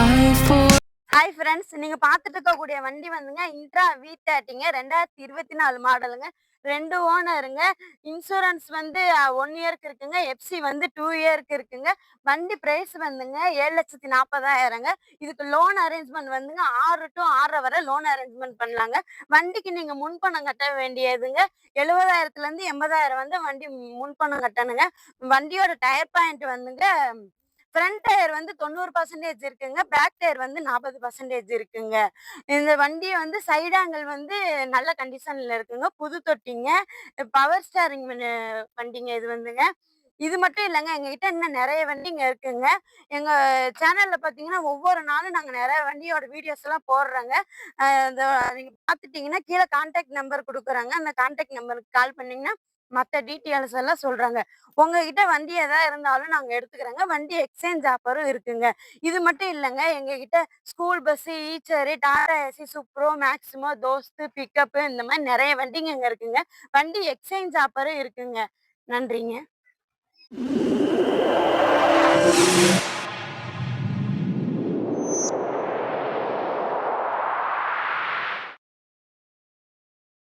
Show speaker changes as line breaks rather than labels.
Hi friends, நீங்க பார்த்துட்டு இருக்கக்கூடிய வண்டி வந்துங்க இன்ட்ரா V30ங்க 2024 மாடலுங்க. 2 ஓனருங்க. இன்சூரன்ஸ் வந்து 1 இயர்க்கு இருக்குங்க. எஃப்சி வந்து 2 இயர்க்கு இருக்குங்க. வண்டி பிரைஸ் வந்துங்க 7,40,000ங்க. இதுக்கு லோன் அரேஞ்ச்மெண்ட் வந்துங்க 6 to 6.5 வரை லோன் அரேஞ்ச்மெண்ட் பண்ணலாங்க. வண்டிக்கு நீங்க முன்பணம் கட்ட வேண்டியதுங்க 70,000லேருந்து 80,000 வந்து வண்டி முன்பணம் கட்டணுங்க. வண்டியோட டயர் பாயிண்ட் வந்துங்க ஃப்ரண்ட் டயர் வந்து 90% இருக்குங்க. பேக் டயர் வந்து 40% இருக்குங்க. இந்த வண்டி வந்து சைடு ஆங்கிள் வந்து நல்ல கண்டிஷன்ல இருக்குங்க. புது தொட்டிங்க. பவர் ஸ்டீரிங் வண்டிங்க இது வந்துங்க. இது மட்டும் இல்லங்க. எங்ககிட்ட இன்னும் நெறைய வண்டிங்க இருக்குங்க. எங்க சேனல்ல பார்த்தீங்கன்னா, ஒவ்வொரு நாளும் நாங்க நெறைய வண்டியோட வீடியோஸ்லாம் போடுறோங்க. இந்த நீங்க பார்த்துட்டீங்கன்னா, கீழ கான்டாக்ட் நம்பர் குடுக்குறேங்க. அந்த கான்டாக்ட் நம்பருக்கு கால் பண்ணீங்கன்னா, மத்த டீட்டெயில்ஸ் எல்லாம் சொல்றேங்க. உங்ககிட்ட வண்டி எதா இருந்தாலும் நாங்க எடுத்துக்கிறோங்க. வண்டி எக்ஸ்சேஞ்ச் ஆஃபரும் இருக்குங்க. இது மட்டும் இல்லங்க. எங்ககிட்ட school bus, Eicher, Tata AC, Supro, Maximo, Dost, pickup இந்த மாரி நெறைய வண்டிங்க இங்க இருக்குங்க. வண்டி எக்ஸ்சேஞ்ச் ஆஃபரும் இருக்குங்க. நன்றிங்க.